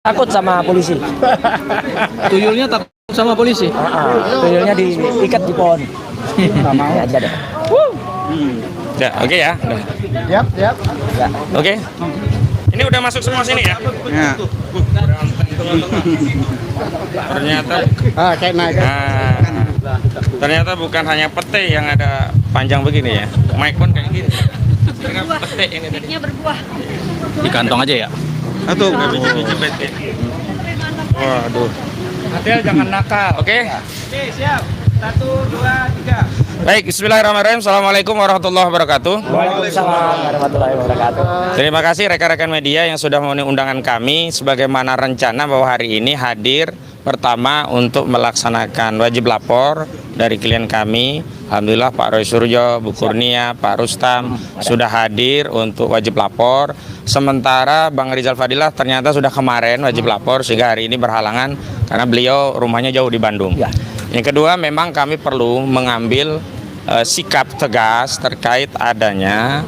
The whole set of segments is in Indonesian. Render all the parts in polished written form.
Takut sama polisi. Tuyulnya takut sama polisi. Tuyulnya diikat di pohon. Nggak mau aja deh. Ya, oke ya. Udah. Yap. Ya. Oke. Ini udah masuk semua sini ya? Ya. Ternyata Kayak naik. ternyata bukan hanya pete yang ada panjang begini ya. Mic pun kayak gini. Ini pete ini tadi. Berbuah. Di kantong aja ya. Atau nggak biji-biji pete. Waduh. Adel jangan nakal. Oke. Oke, siap. 1, 2, 3. Baik, bismillahirrahmanirrahim. Assalamualaikum warahmatullahi wabarakatuh. Waalaikumsalam warahmatullahi wabarakatuh. Terima kasih rekan-rekan media yang sudah memenuhi undangan kami. Sebagaimana rencana bahwa hari ini hadir pertama untuk melaksanakan wajib lapor dari klien kami. Alhamdulillah Pak Roy Suryo, Bu Kurnia, Pak Rustam sudah hadir untuk wajib lapor. Sementara Bang Rizal Fadilah ternyata sudah kemarin wajib lapor sehingga hari ini berhalangan karena beliau rumahnya jauh di Bandung. Ya. Yang kedua, memang kami perlu mengambil sikap tegas terkait adanya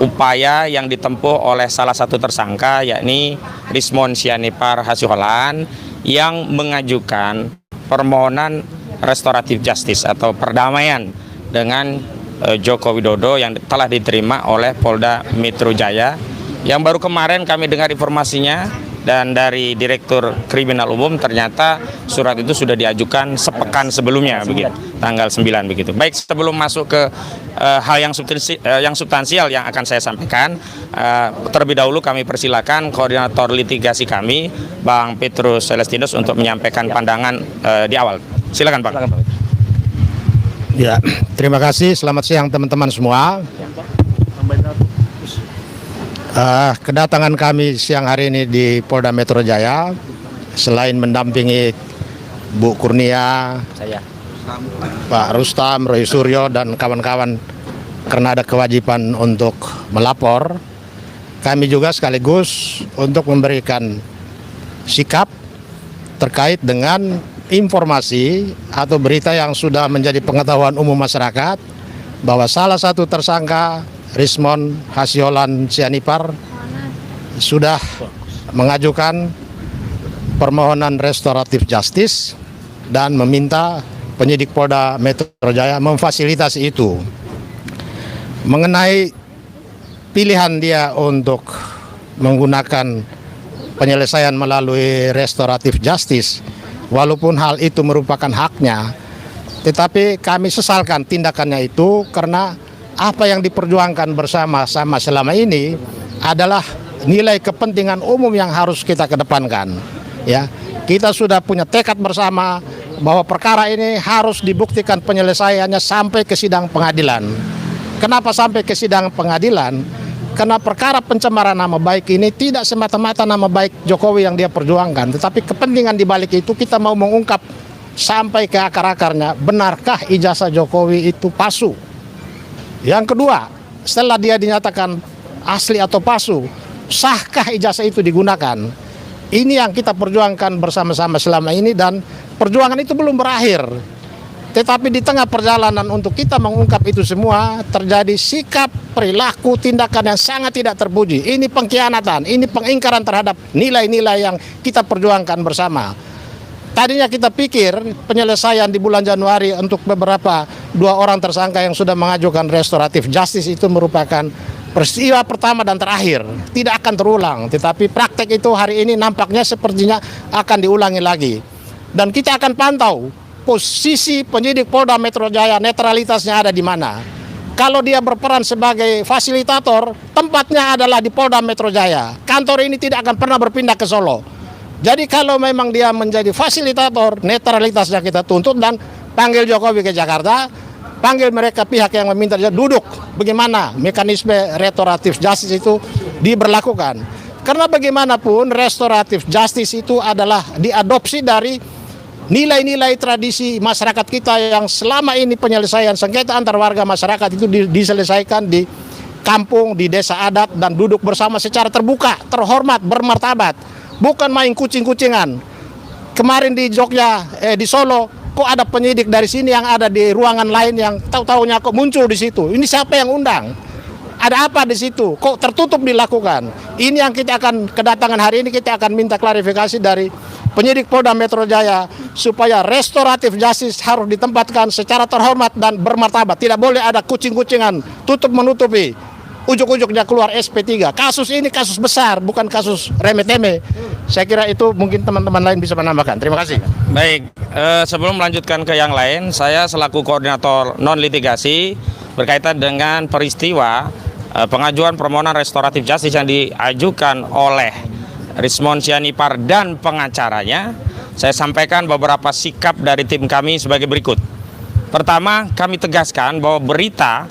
upaya yang ditempuh oleh salah satu tersangka yakni Rismon Sianipar Hasiholan yang mengajukan permohonan restoratif justice atau perdamaian dengan Joko Widodo yang telah diterima oleh Polda Metro Jaya yang baru kemarin kami dengar informasinya. Dan dari Direktur Kriminal Umum ternyata surat itu sudah diajukan sepekan sebelumnya begitu, tanggal 9 begitu. Baik, sebelum masuk ke hal yang substansial yang akan saya sampaikan, terlebih dahulu kami persilakan koordinator litigasi kami, Bang Petrus Celestinus untuk menyampaikan pandangan di awal. Silakan, Bang. Ya, terima kasih. Selamat siang teman-teman semua. Kedatangan kami siang hari ini di Polda Metro Jaya selain mendampingi Bu Kurnia, Saya. Pak Rustam, Roy Suryo dan kawan-kawan karena ada kewajiban untuk melapor, kami juga sekaligus untuk memberikan sikap terkait dengan informasi atau berita yang sudah menjadi pengetahuan umum masyarakat bahwa salah satu tersangka Rismon Hasiholan Sianipar sudah mengajukan permohonan restoratif justice dan meminta penyidik Polda Metro Jaya memfasilitasi itu. Mengenai pilihan dia untuk menggunakan penyelesaian melalui restoratif justice, walaupun hal itu merupakan haknya, tetapi kami sesalkan tindakannya itu karena apa yang diperjuangkan bersama-sama selama ini adalah nilai kepentingan umum yang harus kita kedepankan. Ya, kita sudah punya tekad bersama bahwa perkara ini harus dibuktikan penyelesaiannya sampai ke sidang pengadilan. Kenapa sampai ke sidang pengadilan? Karena perkara pencemaran nama baik ini tidak semata-mata nama baik Jokowi yang dia perjuangkan, tetapi kepentingan di balik itu kita mau mengungkap sampai ke akar-akarnya, benarkah ijazah Jokowi itu palsu? Yang kedua, setelah dia dinyatakan asli atau palsu, sahkah ijazah itu digunakan? Ini yang kita perjuangkan bersama-sama selama ini dan perjuangan itu belum berakhir. Tetapi di tengah perjalanan untuk kita mengungkap itu semua, terjadi sikap, perilaku, tindakan yang sangat tidak terpuji. Ini pengkhianatan, ini pengingkaran terhadap nilai-nilai yang kita perjuangkan bersama. Tadinya kita pikir penyelesaian di bulan Januari untuk beberapa 2 orang tersangka yang sudah mengajukan restoratif justice itu merupakan peristiwa pertama dan terakhir, tidak akan terulang. Tetapi praktek itu hari ini nampaknya sepertinya akan diulangi lagi. Dan kita akan pantau posisi penyidik Polda Metro Jaya, netralitasnya ada di mana. Kalau dia berperan sebagai fasilitator, tempatnya adalah di Polda Metro Jaya. Kantor ini tidak akan pernah berpindah ke Solo. Jadi kalau memang dia menjadi fasilitator, netralitasnya kita tuntut dan panggil Jokowi ke Jakarta, panggil mereka pihak yang meminta dia duduk. Bagaimana mekanisme restoratif justice itu diberlakukan? Karena bagaimanapun restoratif justice itu adalah diadopsi dari nilai-nilai tradisi masyarakat kita yang selama ini penyelesaian sengketa antar warga masyarakat itu diselesaikan di kampung, di desa adat dan duduk bersama secara terbuka, terhormat, bermartabat. Bukan main kucing-kucingan. Kemarin di Jogja, di Solo, kok ada penyidik dari sini yang ada di ruangan lain yang tahu-taunya kok muncul di situ. Ini siapa yang undang? Ada apa di situ? Kok tertutup dilakukan? Ini yang kita akan kedatangan hari ini, kita akan minta klarifikasi dari penyidik Polda Metro Jaya supaya restoratif justice harus ditempatkan secara terhormat dan bermartabat. Tidak boleh ada kucing-kucingan tutup menutupi. Ujuk-ujuknya keluar SP3. Kasus ini kasus besar, bukan kasus remeh-temeh. Saya kira itu mungkin teman-teman lain bisa menambahkan. Terima kasih. Baik, sebelum melanjutkan ke yang lain, saya selaku koordinator non-litigasi berkaitan dengan peristiwa pengajuan permohonan restoratif justice yang diajukan oleh Rismon Sianipar dan pengacaranya, saya sampaikan beberapa sikap dari tim kami sebagai berikut. Pertama, kami tegaskan bahwa berita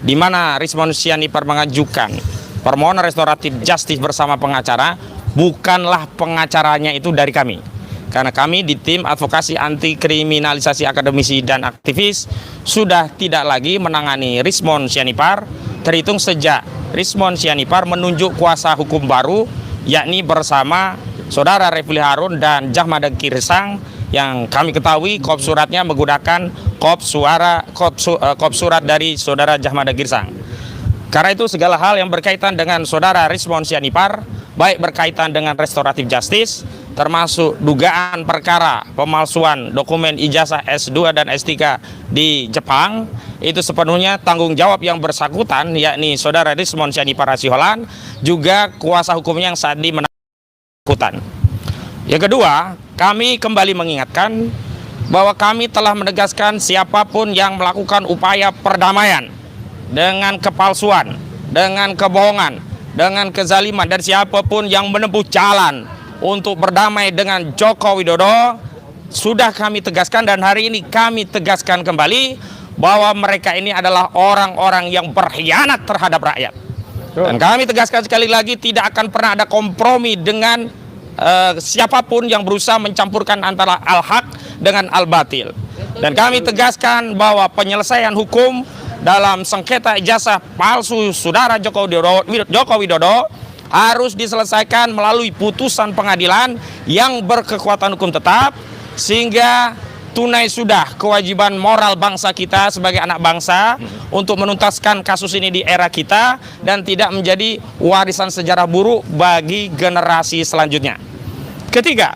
di mana Rismon Sianipar mengajukan permohonan restoratif justice bersama pengacara bukanlah pengacaranya itu dari kami. Karena kami di tim advokasi anti kriminalisasi akademisi dan aktivis sudah tidak lagi menangani Rismon Sianipar, terhitung sejak Rismon Sianipar menunjuk kuasa hukum baru, yakni bersama Saudara Refli Harun dan Jahmada Girsang, yang kami ketahui kop suratnya menggunakan kop surat dari Saudara Jahmada Girsang. Karena itu segala hal yang berkaitan dengan Saudara Rismon Sianipar, baik berkaitan dengan restoratif justice, termasuk dugaan perkara pemalsuan dokumen ijazah S2 dan S3 di Jepang, itu sepenuhnya tanggung jawab yang bersangkutan, yakni Saudara Rismon Sianipar Siholan, juga kuasa hukumnya yang saat ini menanggutan. Yang kedua, kami kembali mengingatkan bahwa kami telah menegaskan siapapun yang melakukan upaya perdamaian dengan kepalsuan, dengan kebohongan, dengan kezaliman, dan siapapun yang menempuh jalan untuk berdamai dengan Joko Widodo, sudah kami tegaskan dan hari ini kami tegaskan kembali bahwa mereka ini adalah orang-orang yang berkhianat terhadap rakyat. Dan kami tegaskan sekali lagi, tidak akan pernah ada kompromi dengan siapapun yang berusaha mencampurkan antara al-haq dengan al-batil. Dan kami tegaskan bahwa penyelesaian hukum dalam sengketa ijazah palsu Saudara Joko Widodo harus diselesaikan melalui putusan pengadilan yang berkekuatan hukum tetap, sehingga tunai sudah kewajiban moral bangsa kita sebagai anak bangsa untuk menuntaskan kasus ini di era kita dan tidak menjadi warisan sejarah buruk bagi generasi selanjutnya. Ketiga,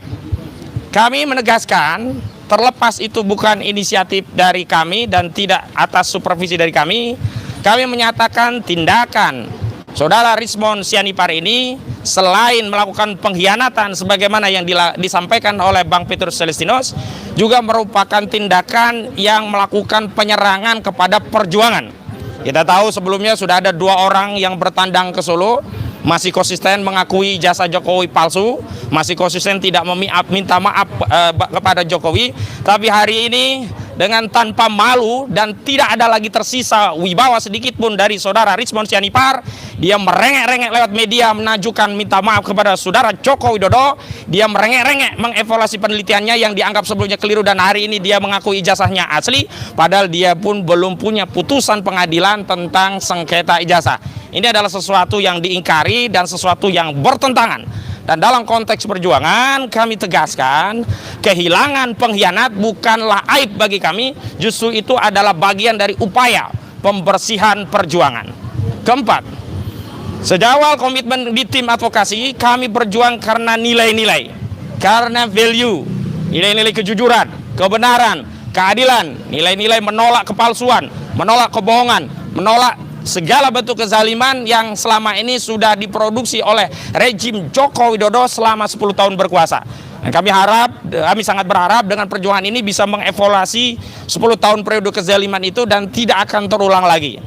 kami menegaskan terlepas itu bukan inisiatif dari kami dan tidak atas supervisi dari kami menyatakan tindakan Saudara Rismon Sianipar ini selain melakukan pengkhianatan sebagaimana yang disampaikan oleh Bang Petrus Celestinos, juga merupakan tindakan yang melakukan penyerangan kepada perjuangan. Kita tahu sebelumnya sudah ada 2 orang yang bertandang ke Solo, masih konsisten mengakui jasa Jokowi palsu, masih konsisten tidak minta maaf kepada Jokowi, tapi hari ini dengan tanpa malu dan tidak ada lagi tersisa wibawa sedikit pun dari Saudara Rismon Sianipar, dia merengek-rengek lewat media menajukan minta maaf kepada Saudara Joko Widodo. Dia merengek-rengek mengevaluasi penelitiannya yang dianggap sebelumnya keliru, dan hari ini dia mengakui ijazahnya asli, padahal dia pun belum punya putusan pengadilan tentang sengketa ijazah. Ini adalah sesuatu yang diingkari dan sesuatu yang bertentangan. Dan dalam konteks perjuangan kami tegaskan, kehilangan pengkhianat bukanlah aib bagi kami, justru itu adalah bagian dari upaya pembersihan perjuangan. Keempat, sejak awal komitmen di tim advokasi, kami berjuang karena nilai-nilai, karena value, nilai-nilai kejujuran, kebenaran, keadilan, nilai-nilai menolak kepalsuan, menolak kebohongan, menolak segala bentuk kezaliman yang selama ini sudah diproduksi oleh rejim Joko Widodo selama 10 tahun berkuasa. Dan kami sangat berharap dengan perjuangan ini bisa mengevaluasi 10 tahun periode kezaliman itu dan tidak akan terulang lagi.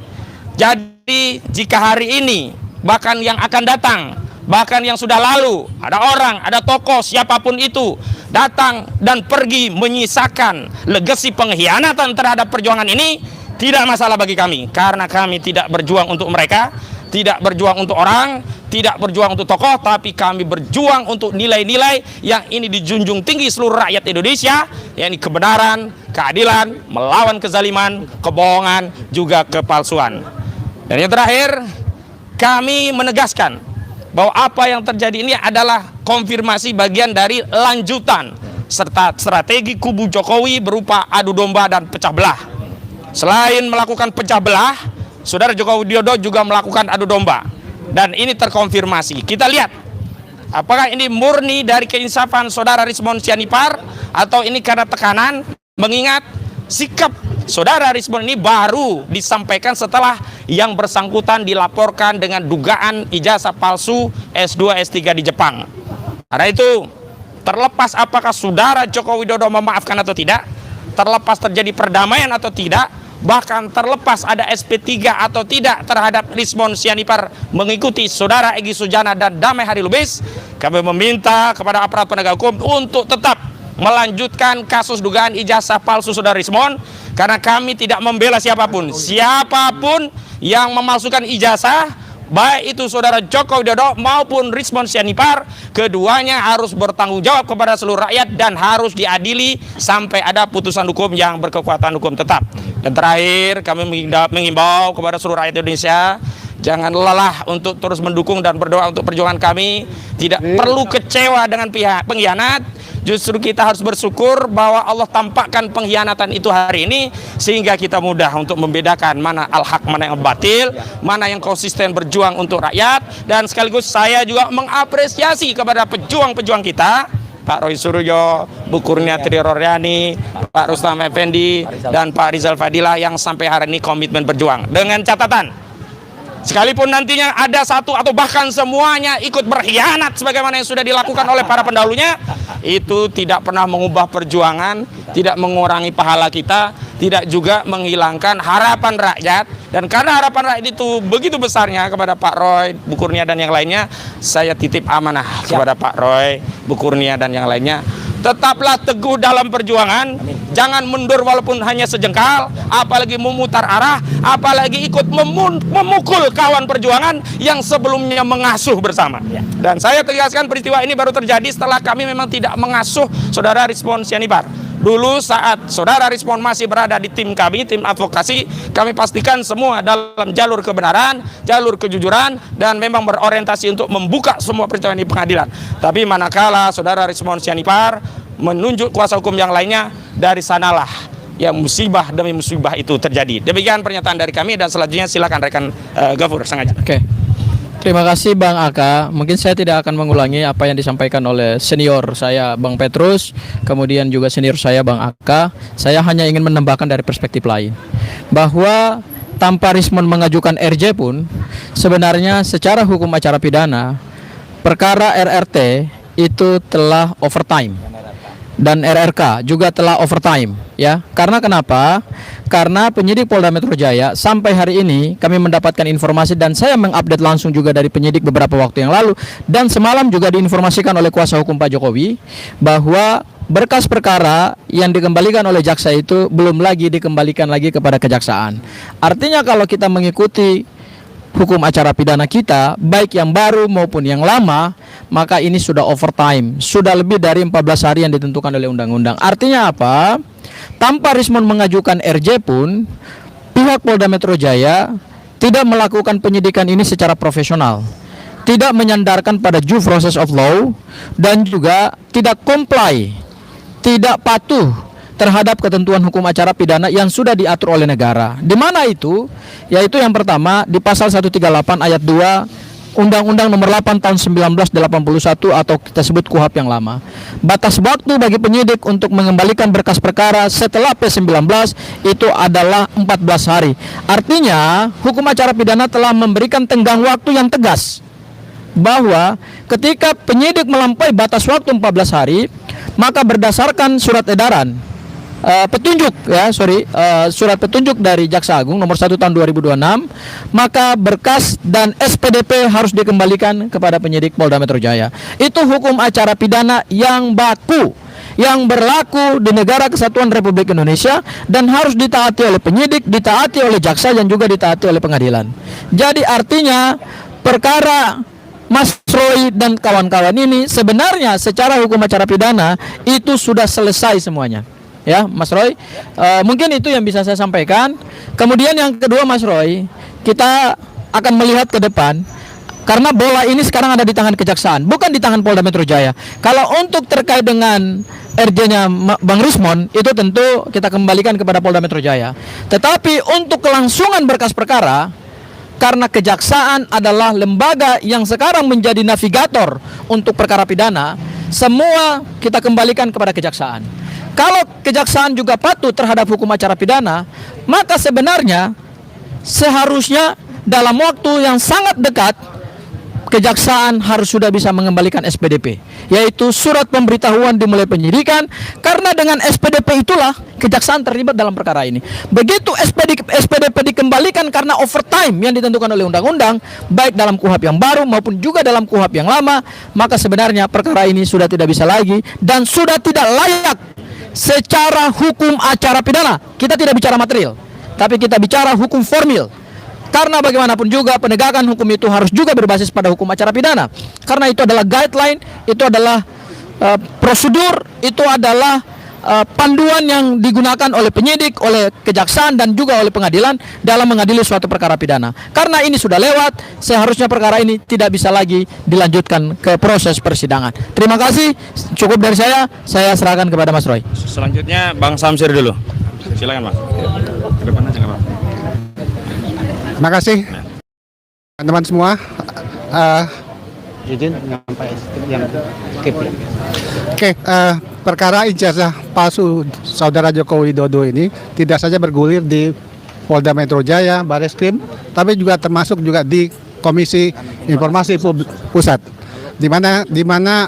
Jadi jika hari ini, bahkan yang akan datang, bahkan yang sudah lalu, ada orang, ada tokoh, siapapun itu datang dan pergi menyisakan legasi pengkhianatan terhadap perjuangan ini, tidak masalah bagi kami, karena kami tidak berjuang untuk mereka, tidak berjuang untuk orang, tidak berjuang untuk tokoh, tapi kami berjuang untuk nilai-nilai yang ini dijunjung tinggi seluruh rakyat Indonesia, yakni kebenaran, keadilan, melawan kezaliman, kebohongan, juga kepalsuan. Dan yang terakhir, kami menegaskan bahwa apa yang terjadi ini adalah konfirmasi bagian dari lanjutan serta strategi kubu Jokowi berupa adu domba dan pecah belah. Selain melakukan pecah belah, Saudara Joko Widodo juga melakukan adu domba. Dan ini terkonfirmasi. Kita lihat, apakah ini murni dari keinsafan saudara Rismond Sianipar, atau ini karena tekanan, mengingat sikap saudara Rismond ini baru disampaikan setelah yang bersangkutan dilaporkan dengan dugaan ijazah palsu S2, S3 di Jepang. Karena itu, terlepas apakah saudara Joko Widodo memaafkan atau tidak, terlepas terjadi perdamaian atau tidak, bahkan terlepas ada SP3 atau tidak terhadap Rismond Sianipar mengikuti saudara Egy Sujana dan Damai Hari Lubis, kami meminta kepada aparat penegak hukum untuk tetap melanjutkan kasus dugaan ijazah palsu saudara Rismond, karena kami tidak membela siapapun yang memalsukan ijazah, baik itu saudara Joko Widodo maupun Rismond Sianipar. Keduanya harus bertanggung jawab kepada seluruh rakyat dan harus diadili sampai ada putusan hukum yang berkekuatan hukum tetap. Dan terakhir, kami mengimbau kepada seluruh rakyat Indonesia, jangan lelah untuk terus mendukung dan berdoa untuk perjuangan kami. Tidak perlu kecewa dengan pihak pengkhianat. Justru kita harus bersyukur bahwa Allah tampakkan pengkhianatan itu hari ini, sehingga kita mudah untuk membedakan mana al-haq, mana yang batil, mana yang konsisten berjuang untuk rakyat. Dan sekaligus saya juga mengapresiasi kepada pejuang-pejuang kita, Pak Roy Suryo, Bu Kurniatri Roryani, Pak Rustam Effendi, dan Pak Rizal Fadila yang sampai hari ini komitmen berjuang. Dengan catatan, sekalipun nantinya ada satu atau bahkan semuanya ikut berkhianat sebagaimana yang sudah dilakukan oleh para pendahulunya, itu tidak pernah mengubah perjuangan, tidak mengurangi pahala kita, tidak juga menghilangkan harapan rakyat. Dan karena harapan rakyat itu begitu besarnya kepada Pak Roy, Bu Kurnia dan yang lainnya, saya titip amanah kepada Pak Roy, Bu Kurnia dan yang lainnya. Tetaplah teguh dalam perjuangan, jangan mundur walaupun hanya sejengkal, apalagi memutar arah, apalagi ikut memukul kawan perjuangan yang sebelumnya mengasuh bersama. Dan saya tegaskan, peristiwa ini baru terjadi setelah kami memang tidak mengasuh saudara Rismond Sianipar. Dulu saat saudara Rismond masih berada di tim kami, tim advokasi, kami pastikan semua dalam jalur kebenaran, jalur kejujuran, dan memang berorientasi untuk membuka semua peristiwa ini pengadilan. Tapi manakala saudara Rismond Sianipar menunjuk kuasa hukum yang lainnya, dari sanalah yang musibah demi musibah itu terjadi. Demikian pernyataan dari kami, dan selanjutnya silakan rekan Gafur sengaja. Oke. Terima kasih Bang Aka. Mungkin saya tidak akan mengulangi apa yang disampaikan oleh senior saya Bang Petrus, kemudian juga senior saya Bang Aka. Saya hanya ingin menambahkan dari perspektif lain, bahwa tanpa Rismond mengajukan RJ pun, sebenarnya secara hukum acara pidana, perkara RRT itu telah overtime. Dan RRK juga telah overtime, ya. Karena kenapa? Karena penyidik Polda Metro Jaya sampai hari ini kami mendapatkan informasi, dan saya mengupdate langsung juga dari penyidik beberapa waktu yang lalu, dan semalam juga diinformasikan oleh kuasa hukum Pak Jokowi, bahwa berkas perkara yang dikembalikan oleh jaksa itu belum lagi dikembalikan lagi kepada kejaksaan. Artinya kalau kita mengikuti hukum acara pidana kita, baik yang baru maupun yang lama, maka ini sudah overtime, sudah lebih dari 14 hari yang ditentukan oleh undang-undang. Artinya apa? Tanpa Rismond mengajukan RJ pun, pihak Polda Metro Jaya tidak melakukan penyidikan ini secara profesional, tidak menyandarkan pada due process of law, dan juga tidak comply, tidak patuh terhadap ketentuan hukum acara pidana yang sudah diatur oleh negara. Di mana itu? Yaitu yang pertama di pasal 138 ayat 2 Undang-Undang Nomor 8 Tahun 1981 atau kita sebut KUHP yang lama. Batas waktu bagi penyidik untuk mengembalikan berkas perkara setelah P19 itu adalah 14 hari. Artinya hukum acara pidana telah memberikan tenggang waktu yang tegas, bahwa ketika penyidik melampaui batas waktu 14 hari, maka berdasarkan surat edaran surat petunjuk dari Jaksa Agung nomor 1 tahun 2026, maka berkas dan SPDP harus dikembalikan kepada penyidik Polda Metro Jaya. Itu hukum acara pidana yang baku, yang berlaku di negara kesatuan Republik Indonesia, dan harus ditaati oleh penyidik, ditaati oleh jaksa, dan juga ditaati oleh pengadilan. Jadi artinya perkara Mas Roy dan kawan-kawan ini sebenarnya secara hukum acara pidana itu sudah selesai semuanya. Ya, Mas Roy, mungkin itu yang bisa saya sampaikan. Kemudian yang kedua, Mas Roy, kita akan melihat ke depan, karena bola ini sekarang ada di tangan kejaksaan, bukan di tangan Polda Metro Jaya. Kalau untuk terkait dengan RJ-nya Bang Rismon itu tentu kita kembalikan kepada Polda Metro Jaya. Tetapi untuk kelangsungan berkas perkara, karena kejaksaan adalah lembaga yang sekarang menjadi navigator untuk perkara pidana, semua kita kembalikan kepada kejaksaan. Kalau kejaksaan juga patuh terhadap hukum acara pidana, maka sebenarnya seharusnya dalam waktu yang sangat dekat kejaksaan harus sudah bisa mengembalikan SPDP, yaitu surat pemberitahuan dimulai penyidikan, karena dengan SPDP itulah kejaksaan terlibat dalam perkara ini. Begitu SPDP dikembalikan karena overtime yang ditentukan oleh undang-undang, baik dalam KUHP yang baru maupun juga dalam KUHP yang lama, maka sebenarnya perkara ini sudah tidak bisa lagi dan sudah tidak layak secara hukum acara pidana. Kita tidak bicara material, tapi kita bicara hukum formil. Karena bagaimanapun juga penegakan hukum itu harus juga berbasis pada hukum acara pidana. Karena itu adalah guideline, itu adalah prosedur, itu adalah panduan yang digunakan oleh penyidik, oleh kejaksaan dan juga oleh pengadilan dalam mengadili suatu perkara pidana. Karena ini sudah lewat, seharusnya perkara ini tidak bisa lagi dilanjutkan ke proses persidangan. Terima kasih, cukup dari saya serahkan kepada Mas Roy. Selanjutnya Bang Samsir dulu. Silakan Bang. Ke depan aja nggak apa-apa. Terima kasih teman-teman semua. Izin sampai yang skip ya. Oke, perkara ijazah palsu Saudara Joko Widodo ini tidak saja bergulir di Polda Metro Jaya, Bareskrim, tapi juga termasuk juga di Komisi Informasi Pusat, di mana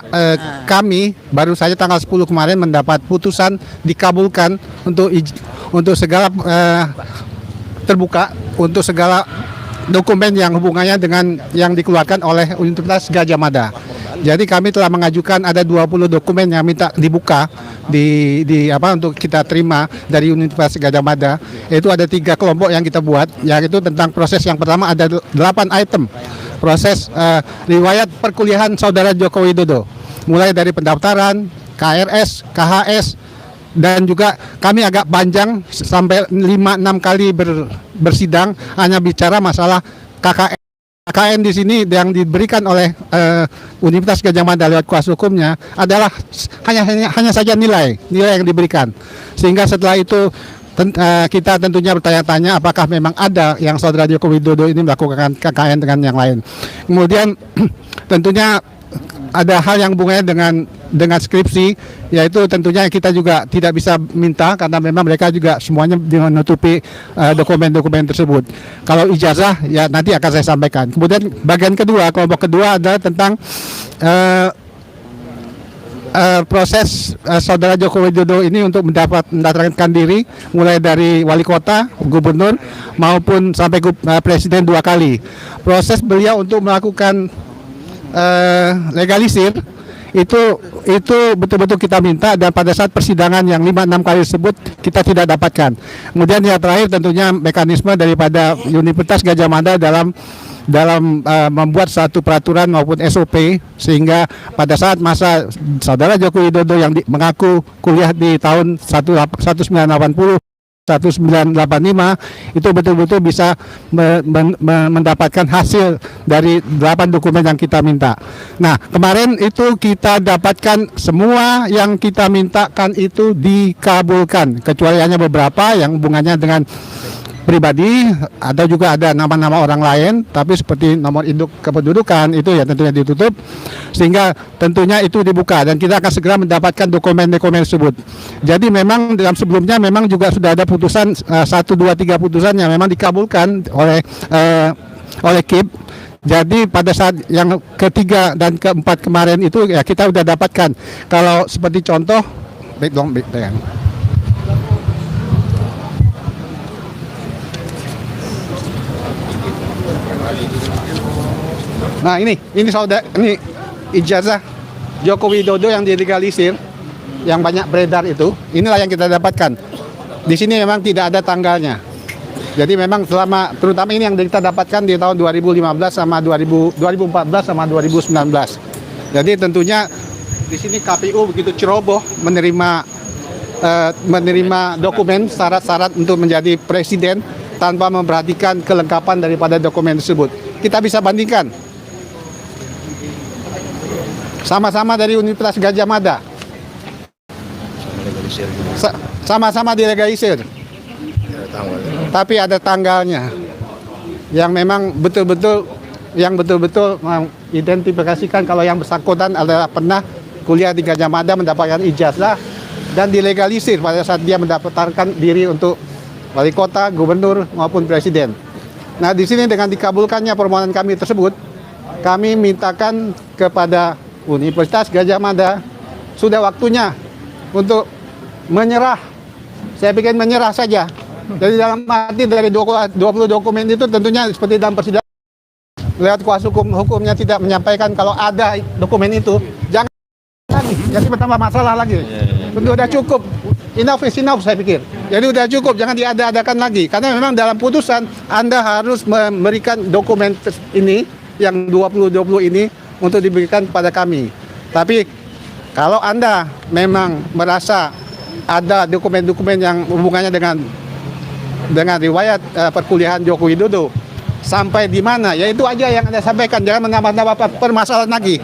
kami baru saja tanggal 10 kemarin mendapat putusan dikabulkan untuk segala terbuka untuk segala dokumen yang hubungannya dengan yang dikeluarkan oleh Universitas Gadjah Mada. Jadi kami telah mengajukan ada 20 dokumen yang minta dibuka untuk kita terima dari Universitas Gadjah Mada. Itu ada 3 kelompok yang kita buat, yaitu tentang proses yang pertama ada 8 item. Proses riwayat perkuliahan Saudara Joko Widodo, mulai dari pendaftaran, KRS, KHS, dan juga kami agak panjang sampai 5-6 kali bersidang hanya bicara masalah KKN. KKN di sini yang diberikan oleh Universitas Gadjah Mada lewat kuasa hukumnya adalah hanya saja nilai yang diberikan. Sehingga setelah itu kita tentunya bertanya-tanya apakah memang ada yang Saudara Joko Widodo ini melakukan KKN dengan yang lain. Kemudian tentunya ada hal yang hubungannya dengan skripsi, yaitu tentunya kita juga tidak bisa minta karena memang mereka juga semuanya menutupi dokumen-dokumen tersebut. Kalau ijazah ya nanti akan saya sampaikan. Kemudian bagian kedua, kelompok kedua adalah tentang proses Saudara Joko Widodo ini untuk mendaftarkan diri mulai dari wali kota, gubernur maupun sampai presiden 2 kali. Proses beliau untuk melakukan legalisir itu betul-betul kita minta, dan pada saat persidangan yang 5-6 kali tersebut kita tidak dapatkan. Kemudian yang terakhir tentunya mekanisme daripada Universitas Gadjah Mada dalam membuat satu peraturan maupun SOP, sehingga pada saat masa Saudara Joko Widodo yang mengaku kuliah di tahun 1980 1985 itu betul-betul bisa mendapatkan hasil dari 8 dokumen yang kita minta. Nah, kemarin itu kita dapatkan semua yang kita mintakan itu dikabulkan, kecuali hanya beberapa yang hubungannya dengan pribadi, atau juga ada nama-nama orang lain, tapi seperti nomor induk kependudukan itu ya tentunya ditutup, sehingga tentunya itu dibuka dan kita akan segera mendapatkan dokumen-dokumen tersebut. Jadi memang dalam sebelumnya memang juga sudah ada putusan 1, 2, 3 putusan yang memang dikabulkan oleh KIP. Jadi pada saat yang ketiga dan keempat kemarin itu ya kita sudah dapatkan. Kalau seperti contoh, nah ini ijazah Joko Widodo yang dilegalisir, yang banyak beredar itu, inilah yang kita dapatkan. Di sini memang tidak ada tanggalnya. Jadi memang terutama ini yang kita dapatkan di tahun 2015 sama 2014 sama 2019. Jadi tentunya di sini KPU begitu ceroboh menerima dokumen syarat-syarat untuk menjadi presiden tanpa memperhatikan kelengkapan daripada dokumen tersebut. Kita bisa bandingkan. Sama-sama dari Universitas Gadjah Mada. Sama-sama dilegalisir. Tapi ada tanggalnya yang memang betul-betul mengidentifikasikan kalau yang bersangkutan adalah pernah kuliah di Gajah Mada, mendapatkan ijazah dan dilegalisir pada saat dia mendaftarkan diri untuk wali kota, gubernur maupun presiden. Nah, di sini dengan dikabulkannya permohonan kami tersebut, kami mintakan kepada Universitas Gajah Mada sudah waktunya untuk menyerah. Saya pikir menyerah saja. Jadi dalam arti dari 20 dokumen itu tentunya seperti dalam persidangan lewat kuasa hukumnya tidak menyampaikan kalau ada dokumen itu, jangan lagi. Jadi bertambah masalah lagi. Tentu udah cukup. Enough is enough saya pikir. Jadi udah cukup, jangan diada-adakan lagi. Karena memang dalam putusan Anda harus memberikan dokumen ini yang 20 ini untuk diberikan kepada kami. Tapi kalau Anda memang merasa ada dokumen-dokumen yang hubungannya dengan riwayat perkuliahan Joko Widodo sampai di mana, ya itu aja yang Anda sampaikan. Jangan menambah-nambah permasalahan lagi.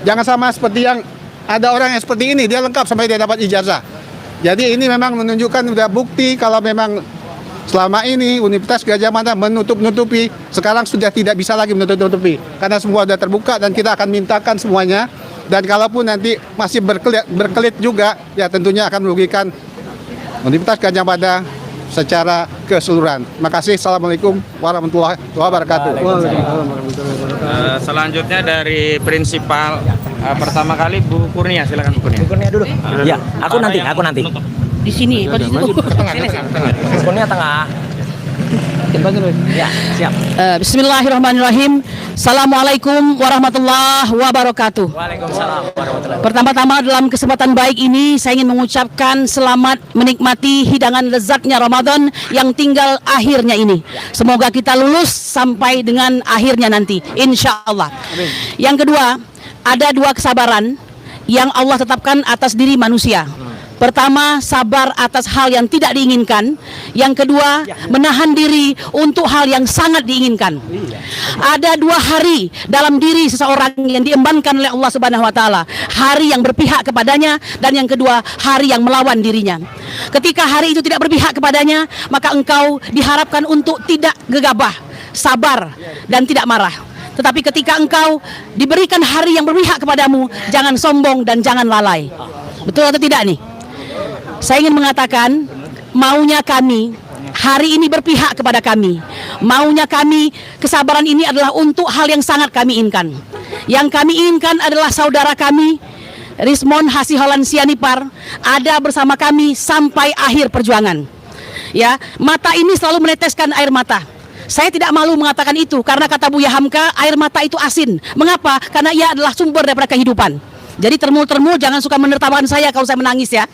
Jangan sama seperti yang ada orang yang seperti ini, dia lengkap sampai dia dapat ijazah. Jadi ini memang menunjukkan sudah bukti kalau memang selama ini Universitas Gajah Mada menutup-nutupi, sekarang sudah tidak bisa lagi menutup-nutupi karena semua sudah terbuka dan kita akan mintakan semuanya. Dan kalaupun nanti masih berkelit juga, ya tentunya akan merugikan Universitas Gajah Mada secara keseluruhan. Terima kasih. Assalamualaikum warahmatullahi wabarakatuh. Selanjutnya dari prinsipal pertama kali Bu Kurnia, silakan Bu Kurnia. Bu Kurnia dulu. Ya, aku nanti. Di sini, di situ. Bu Kurnia tengah. Ya, siap. Bismillahirrahmanirrahim. Assalamualaikum warahmatullahi wabarakatuh. Waalaikumsalam warahmatullahi. Pertama-tama dalam kesempatan baik ini saya ingin mengucapkan selamat menikmati hidangan lezatnya Ramadan yang tinggal akhirnya ini. Semoga kita lulus sampai dengan akhirnya nanti, insya Allah. Yang kedua, ada dua kesabaran yang Allah tetapkan atas diri manusia. Pertama, sabar atas hal yang tidak diinginkan. Yang kedua, menahan diri untuk hal yang sangat diinginkan. Ada dua hari dalam diri seseorang yang diembankan oleh Allah Subhanahu wa taala. Hari yang berpihak kepadanya dan yang kedua, hari yang melawan dirinya. Ketika hari itu tidak berpihak kepadanya, maka engkau diharapkan untuk tidak gegabah, sabar dan tidak marah. Tetapi ketika engkau diberikan hari yang berpihak kepadamu, jangan sombong dan jangan lalai. Betul atau tidak nih? Saya ingin mengatakan, maunya kami hari ini berpihak kepada kami. Maunya kami, kesabaran ini adalah untuk hal yang sangat kami inginkan. Yang kami inginkan adalah saudara kami, Rismon Hasiholan Sianipar, ada bersama kami sampai akhir perjuangan. Ya, mata ini selalu meneteskan air mata. Saya tidak malu mengatakan itu, karena kata Buya Hamka, air mata itu asin. Mengapa? Karena ia adalah sumber daripada kehidupan. Jadi termul-termul, jangan suka menertawakan saya kalau saya menangis ya.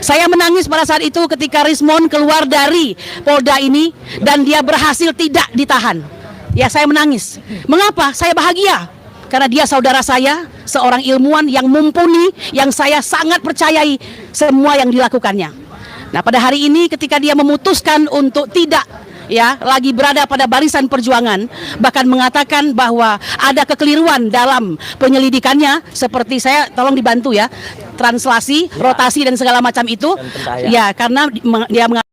Saya menangis pada saat itu ketika Rismon keluar dari Polda ini dan dia berhasil tidak ditahan. Ya, saya menangis. Mengapa? Saya bahagia. Karena dia saudara saya, seorang ilmuwan yang mumpuni, yang saya sangat percayai semua yang dilakukannya. Nah, pada hari ini ketika dia memutuskan untuk tidak lagi berada pada barisan perjuangan, bahkan mengatakan bahwa ada kekeliruan dalam penyelidikannya, seperti saya tolong dibantu ya, translasi, rotasi dan segala macam itu, ya karena dia mengatakan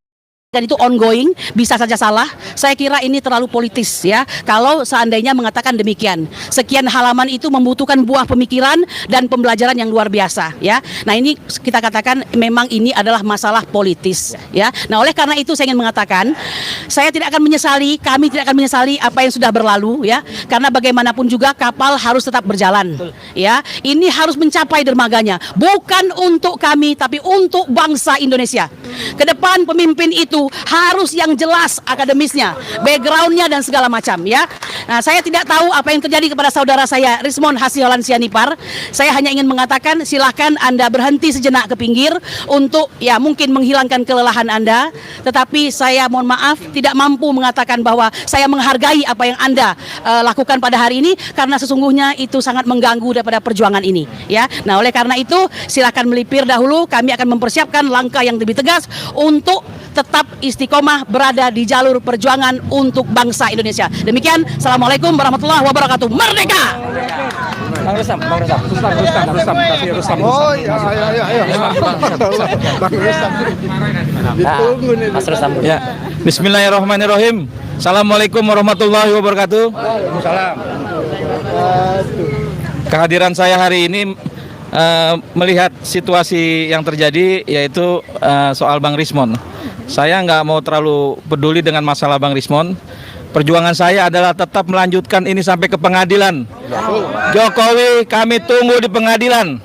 dan itu ongoing, bisa saja salah. Saya kira ini terlalu politis ya, kalau seandainya mengatakan demikian. Sekian halaman itu membutuhkan buah pemikiran dan pembelajaran yang luar biasa ya. Nah, ini kita katakan memang ini adalah masalah politis ya. Nah, oleh karena itu saya ingin mengatakan, saya tidak akan menyesali, kami tidak akan menyesali apa yang sudah berlalu ya. Karena bagaimanapun juga kapal harus tetap berjalan ya. Ini harus mencapai dermaganya, bukan untuk kami tapi untuk bangsa Indonesia. Ke depan pemimpin itu harus yang jelas akademisnya, backgroundnya dan segala macam ya. Nah, saya tidak tahu apa yang terjadi kepada saudara saya Rismon Hasiholan Sianipar. Saya hanya ingin mengatakan silahkan Anda berhenti sejenak ke pinggir untuk ya mungkin menghilangkan kelelahan Anda. Tetapi saya mohon maaf tidak mampu mengatakan bahwa saya menghargai apa yang Anda lakukan pada hari ini, karena sesungguhnya itu sangat mengganggu daripada perjuangan ini ya. Nah, oleh karena itu silakan melipir dahulu, kami akan mempersiapkan langkah yang lebih tegas untuk tetap istiqomah berada di jalur perjuangan perjuangan untuk bangsa Indonesia. Demikian, Assalamualaikum warahmatullahi wabarakatuh. Merdeka! Bang Rustam. Kasih Rustam. Oh iya. Bang Rustam. Ditunggu nih. Mas Rustam. Ya. Bismillahirrahmanirrahim. Assalamualaikum warahmatullahi wabarakatuh. Waalaikumsalam. Kehadiran saya hari ini melihat situasi yang terjadi, yaitu soal Bang Rismon. Saya nggak mau terlalu peduli dengan masalah Bang Rismon. Perjuangan saya adalah tetap melanjutkan ini sampai ke pengadilan. Jokowi kami tunggu di pengadilan.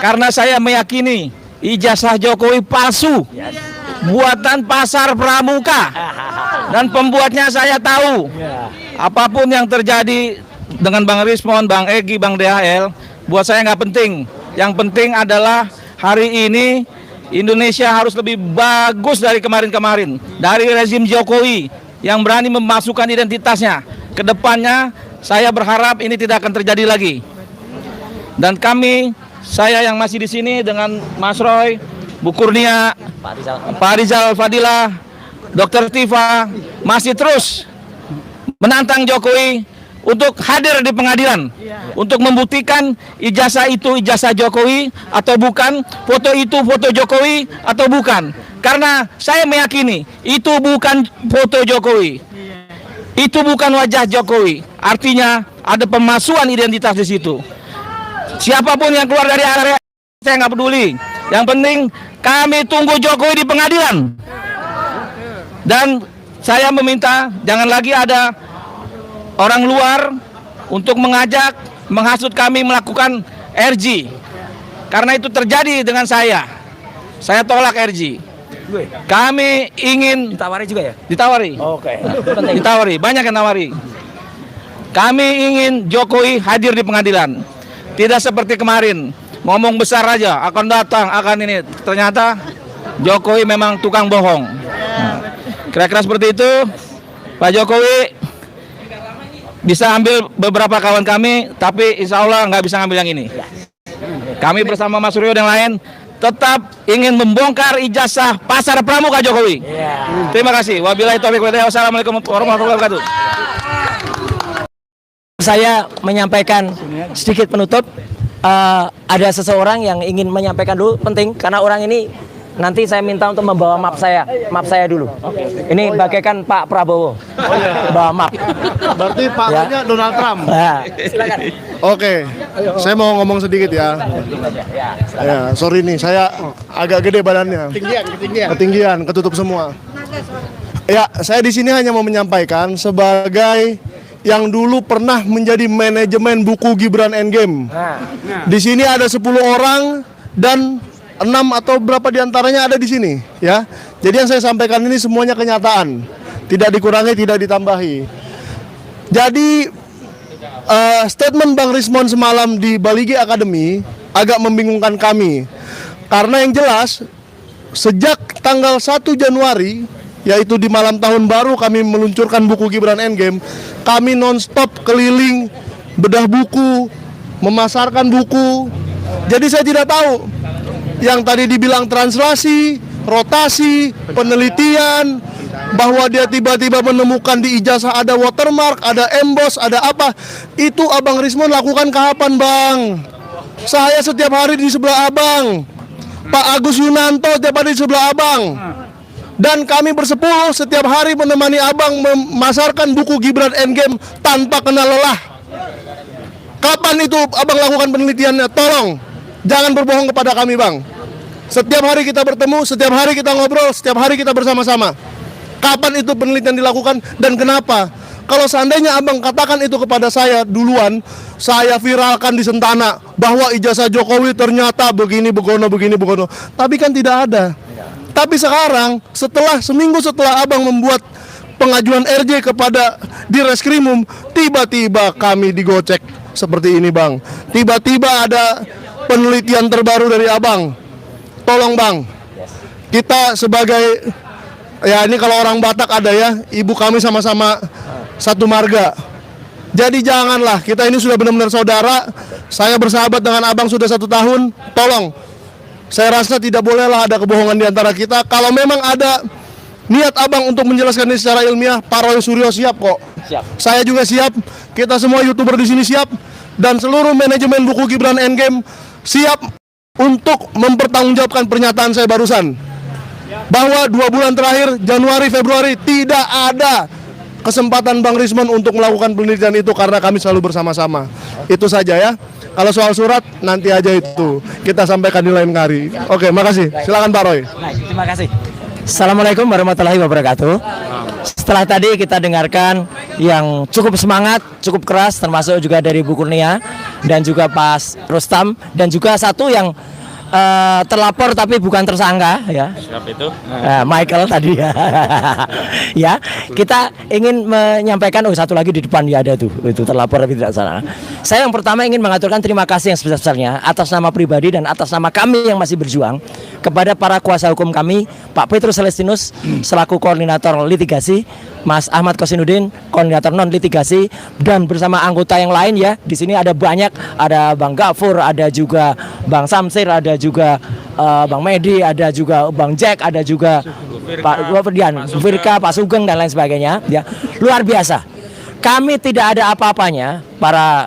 Karena saya meyakini ijazah Jokowi palsu. Buatan pasar pramuka. Dan pembuatnya saya tahu. Apapun yang terjadi dengan Bang Rismon, Bang Egy, Bang DHL, buat saya nggak penting. Yang penting adalah hari ini Indonesia harus lebih bagus dari kemarin-kemarin. Dari rezim Jokowi yang berani memasukkan identitasnya. Kedepannya saya berharap ini tidak akan terjadi lagi. Dan saya yang masih di sini dengan Mas Roy, Bu Kurnia, Pak Rizal Fadilah, Dr. Tifa masih terus menantang Jokowi untuk hadir di pengadilan, untuk membuktikan ijazah itu ijazah Jokowi atau bukan, foto itu foto Jokowi atau bukan. Karena saya meyakini itu bukan foto Jokowi, itu bukan wajah Jokowi. Artinya ada pemalsuan identitas di situ. Siapapun yang keluar dari area saya nggak peduli. Yang penting kami tunggu Jokowi di pengadilan. Dan saya meminta jangan lagi ada orang luar untuk menghasut kami melakukan RG. Karena itu terjadi dengan saya. Saya tolak RG. Kami ingin Ditawari juga ya? ditawari. Oke. Ditawari, banyak yang nawari. Kami ingin Jokowi hadir di pengadilan. Tidak seperti kemarin, ngomong besar aja, akan datang, akan ini. Ternyata Jokowi memang tukang bohong. Kira-kira seperti itu. Pak Jokowi bisa ambil beberapa kawan kami, tapi insya Allah nggak bisa ngambil yang ini. Kami bersama Mas Suryo dan lain tetap ingin membongkar ijazah pasar pramuka Jokowi. Terima kasih. Wabillahi taufiq wal hidayah. Wassalamualaikum warahmatullahi wabarakatuh. Saya menyampaikan sedikit penutup. Ada seseorang yang ingin menyampaikan dulu, penting karena orang ini nanti saya minta untuk membawa map saya dulu. Ini bagaikan Pak Prabowo, bawa map. Berarti Pak Ya. Donald Trump. Nah, silakan. Oke, saya mau ngomong sedikit ya. Ya, sorry nih, saya agak gede badannya. Ketinggian, ketutup semua. Ya, saya di sini hanya mau menyampaikan sebagai yang dulu pernah menjadi manajemen buku Gibran Endgame. Di sini ada 10 orang dan 6 atau berapa diantaranya ada di sini, ya. Jadi yang saya sampaikan ini semuanya kenyataan, tidak dikurangi, tidak ditambahi. Jadi statement Bang Rismon semalam di Baligi Academy agak membingungkan kami, karena yang jelas sejak tanggal 1 Januari, yaitu di malam tahun baru kami meluncurkan buku Gibran Endgame, kami nonstop keliling bedah buku, memasarkan buku. Jadi saya tidak tahu yang tadi dibilang translasi, rotasi, penelitian, bahwa dia tiba-tiba menemukan di ijazah ada watermark, ada emboss, ada apa. Itu Abang Rismon lakukan kapan, Bang? Saya setiap hari di sebelah Abang. Pak Agus Yunanto setiap hari di sebelah Abang. Dan kami bersepuluh setiap hari menemani Abang memasarkan buku Gibran Endgame tanpa kenal lelah. Kapan itu Abang lakukan penelitiannya? Tolong, jangan berbohong kepada kami, Bang. Setiap hari kita bertemu, setiap hari kita ngobrol, setiap hari kita bersama-sama. Kapan itu penelitian dilakukan dan kenapa? Kalau seandainya Abang katakan itu kepada saya duluan, saya viralkan di Sentana bahwa ijazah Jokowi ternyata begini begono. Tapi kan tidak ada. Tapi sekarang seminggu setelah Abang membuat pengajuan RJ kepada Direskrimum, tiba-tiba kami digocek seperti ini, Bang. Tiba-tiba ada penelitian terbaru dari Abang. Tolong, Bang, kita sebagai, ya ini kalau orang Batak ada ya, ibu kami sama-sama satu marga. Jadi janganlah, kita ini sudah benar-benar saudara. Saya bersahabat dengan Abang sudah 1 tahun. Tolong, saya rasa tidak bolehlah ada kebohongan di antara kita. Kalau memang ada niat abang untuk menjelaskan ini secara ilmiah, Pak Roy Suryo siap kok. Siap. Saya juga siap, kita semua YouTuber di sini siap, dan seluruh manajemen buku Gibran Endgame siap untuk mempertanggungjawabkan pernyataan saya barusan. Bahwa 2 bulan terakhir, Januari, Februari, tidak ada kesempatan Bang Rismon untuk melakukan penelitian itu karena kami selalu bersama-sama. Itu saja ya. Kalau soal surat, nanti aja itu. Kita sampaikan di lain kali. Oke, makasih. Silakan Pak Roy. Baik, terima kasih. Assalamualaikum warahmatullahi wabarakatuh. Setelah tadi kita dengarkan yang cukup semangat, cukup keras, termasuk juga dari Bu Kurnia dan juga Pak Rustam, dan juga satu yang terlapor tapi bukan tersangka ya. Siapa itu? Michael tadi ya. Ya, kita ingin menyampaikan satu lagi di depan ya, ada tuh, itu terlapor tapi tidak salah. Saya yang pertama ingin mengaturkan terima kasih yang sebesar-besarnya atas nama pribadi dan atas nama kami yang masih berjuang kepada para kuasa hukum kami, Pak Petrus Celestinus selaku koordinator litigasi, Mas Ahmad Kosinudin koordinator non litigasi, dan bersama anggota yang lain ya. Di sini ada banyak, ada Bang Gafur, ada juga Bang Samsir, ada juga Bang Medi, ada juga Bang Jack, ada juga Pak Gofirdian, Firka, Pak Sugeng dan lain sebagainya ya. Luar biasa. Kami tidak ada apa-apanya para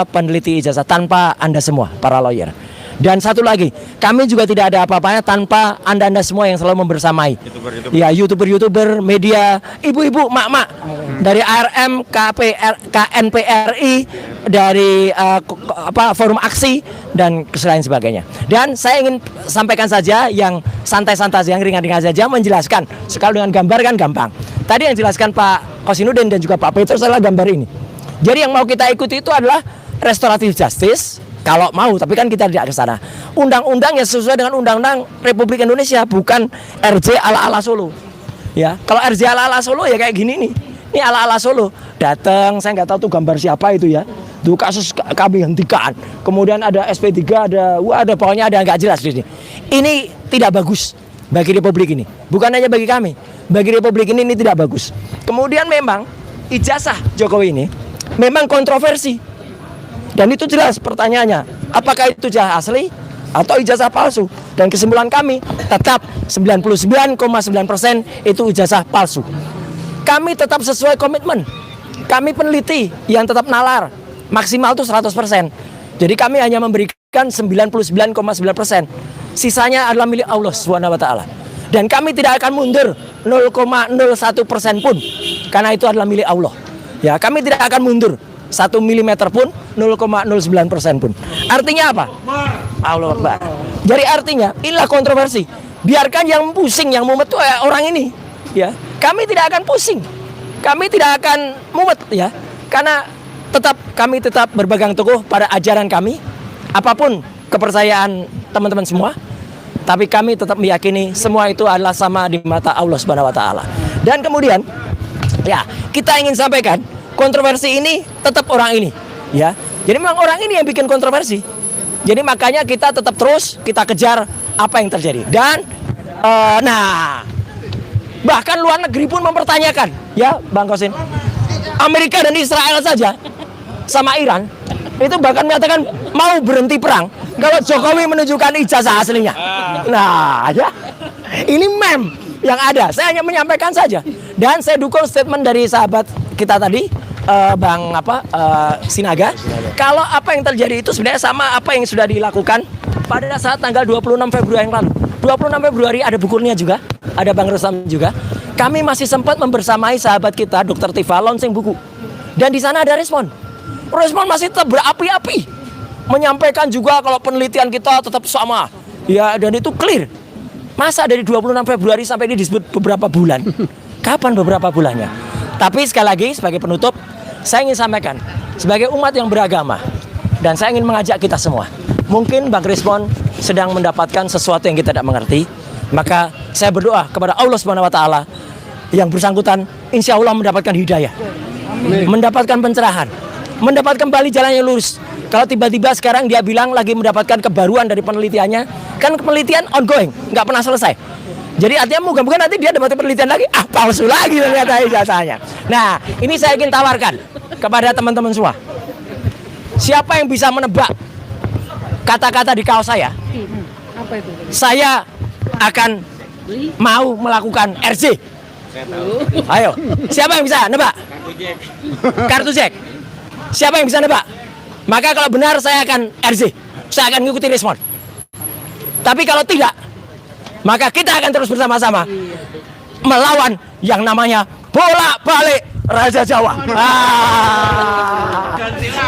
peneliti ijazah tanpa Anda semua, para lawyer. Dan satu lagi, kami juga tidak ada apa-apanya tanpa Anda-Anda semua yang selalu membersamai. Ya, YouTuber, media, ibu-ibu, mak-mak dari ARM, KNPRI, dari forum aksi dan lain sebagainya. Dan saya ingin sampaikan saja yang santai-santai, yang ringan-ringan saja, menjelaskan. Sekali dengan gambar kan gampang. Tadi yang dijelaskan Pak Kosinudin dan juga Pak Petrus adalah gambar ini. Jadi yang mau kita ikuti itu adalah restoratif justice. Kalau mau, tapi kan kita tidak ke sana. Undang-undang ya sesuai dengan Undang-Undang Republik Indonesia, bukan RJ ala-ala Solo. Ya, kalau RJ ala-ala Solo ya kayak gini nih. Ini ala-ala Solo. Datang, saya nggak tahu tuh gambar siapa itu ya. Tuh kasus kami hentikan. Kemudian ada SP3, ada pokoknya ada nggak jelas di sini. Ini tidak bagus bagi Republik ini. Bukan hanya bagi kami. Bagi Republik ini tidak bagus. Kemudian memang ijazah Jokowi ini memang kontroversi. Dan itu jelas pertanyaannya, apakah itu ijazah asli atau ijazah palsu? Dan kesimpulan kami tetap 99,9% itu ijazah palsu. Kami tetap sesuai komitmen. Kami peneliti yang tetap nalar, maksimal itu 100%. Jadi kami hanya memberikan 99,9%. Sisanya adalah milik Allah SWT. Dan kami tidak akan mundur 0,01% pun, karena itu adalah milik Allah. Ya, kami tidak akan mundur 1 mm pun, 0,09% pun. Artinya apa? Allah Akbar. Jadi artinya inilah kontroversi. Biarkan yang pusing, yang mumet itu orang ini. Ya, kami tidak akan pusing. Kami tidak akan mumet ya. Karena kami tetap berpegang teguh pada ajaran kami. Apapun kepercayaan teman-teman semua. Tapi kami tetap meyakini semua itu adalah sama di mata Allah Subhanahu wa taala. Dan kemudian ya, kita ingin sampaikan kontroversi ini tetap orang ini, ya. Jadi memang orang ini yang bikin kontroversi. Jadi makanya kita tetap terus kita kejar apa yang terjadi. Dan bahkan luar negeri pun mempertanyakan, ya, Bang Kosin. Amerika dan Israel saja sama Iran itu bahkan menyatakan mau berhenti perang kalau Jokowi menunjukkan ijazah aslinya. Nah, ya. Ini meme yang ada. Saya hanya menyampaikan saja. Dan saya dukung statement dari sahabat kita tadi, Bang Sinaga. Kalau apa yang terjadi itu sebenarnya sama apa yang sudah dilakukan pada saat tanggal 26 Februari yang lalu. 26 Februari ada Bu Kurnia juga, ada Bang Rustam juga. Kami masih sempat membersamai sahabat kita Dr. Tifa launching buku. Dan di sana ada respon. Respon masih tetap berapi-api. Menyampaikan juga kalau penelitian kita tetap sama. Ya, dan itu clear. Masa dari 26 Februari sampai ini disebut beberapa bulan? Kapan beberapa bulannya? Tapi sekali lagi sebagai penutup, saya ingin sampaikan sebagai umat yang beragama, dan saya ingin mengajak kita semua. Mungkin Bang Rismon sedang mendapatkan sesuatu yang kita tidak mengerti, maka saya berdoa kepada Allah Subhanahu wa taala yang bersangkutan insya Allah mendapatkan hidayah, mendapatkan pencerahan, mendapatkan kembali jalan yang lurus. Kalau tiba-tiba sekarang dia bilang lagi mendapatkan kebaruan dari penelitiannya, kan penelitian ongoing, nggak pernah selesai. Jadi artinya moga-moga nanti dia dapat penelitian lagi, palsu lagi ternyata ijazahnya. Nah, ini saya ingin tawarkan kepada teman-teman semua. Siapa yang bisa menebak kata-kata di kaos saya? Apa itu? Saya akan mau melakukan RC? Ayo, siapa yang bisa nebak? Kartu Jack. Siapa yang bisa nebak? Maka kalau benar saya akan RC. Saya akan mengikuti Rismon. Tapi kalau tidak, maka kita akan terus bersama-sama melawan yang namanya bolak-balik Raja Jawa.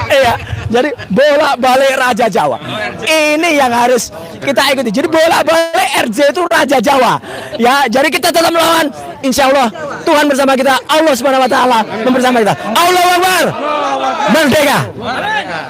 Iya, jadi bolak-balik Raja Jawa. Ini yang harus kita ikuti. Jadi bolak-balik RJ itu Raja Jawa. Ya, jadi kita tetap melawan. Insya Allah Tuhan bersama kita. Allah Subhanahu Wa Taala bersama kita. Allahu Akbar. Merdeka.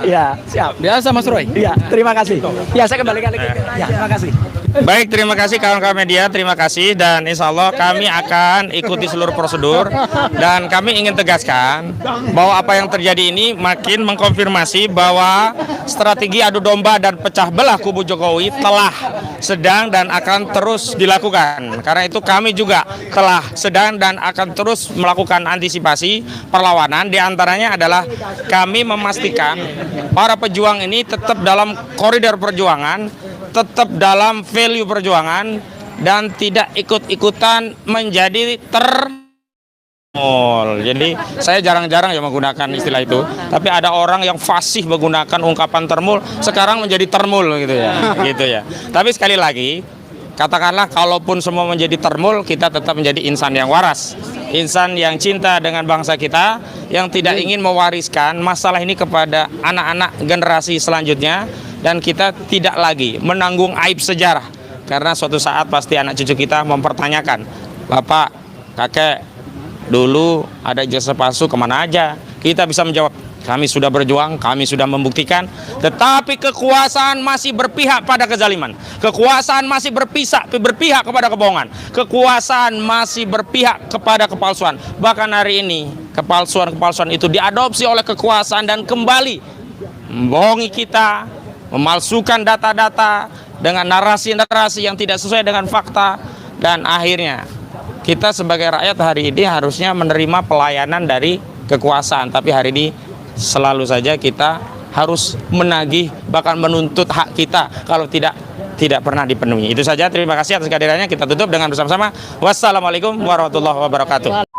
Ya, siap. Biasa Mas Roy. Iya, terima kasih. Ya, saya kembalikan lagi. Ya, terima kasih. Baik, terima kasih kawan-kawan media, terima kasih, dan insya Allah kami akan ikuti seluruh prosedur, dan kami ingin tegaskan bahwa apa yang terjadi ini makin mengkonfirmasi bahwa strategi adu domba dan pecah belah kubu Jokowi telah sedang dan akan terus dilakukan. Karena itu kami juga telah sedang dan akan terus melakukan antisipasi perlawanan. Di antaranya adalah kami memastikan para pejuang ini tetap dalam koridor perjuangan, tetap dalam value perjuangan, dan tidak ikut-ikutan menjadi Jadi saya jarang-jarang ya menggunakan istilah itu, tapi ada orang yang fasih menggunakan ungkapan termul, sekarang menjadi termul gitu ya. Tapi sekali lagi, katakanlah kalaupun semua menjadi termul, kita tetap menjadi insan yang waras, insan yang cinta dengan bangsa kita, yang tidak ingin mewariskan masalah ini kepada anak-anak generasi selanjutnya. Dan kita tidak lagi menanggung aib sejarah, karena suatu saat pasti anak cucu kita mempertanyakan, Bapak, kakek, dulu ada ijazah palsu kemana aja? Kita bisa menjawab, kami sudah berjuang, kami sudah membuktikan, tetapi kekuasaan masih berpihak pada kezaliman, kekuasaan masih berpihak kepada kebohongan, kekuasaan masih berpihak kepada kepalsuan. Bahkan hari ini kepalsuan-kepalsuan itu diadopsi oleh kekuasaan dan kembali membohongi kita, memalsukan data-data dengan narasi-narasi yang tidak sesuai dengan fakta, dan akhirnya kita sebagai rakyat hari ini harusnya menerima pelayanan dari kekuasaan, tapi hari ini selalu saja kita harus menagih, bahkan menuntut hak kita kalau tidak pernah dipenuhi. Itu saja, terima kasih atas kehadirannya. Kita tutup dengan bersama-sama. Wassalamualaikum warahmatullahi wabarakatuh.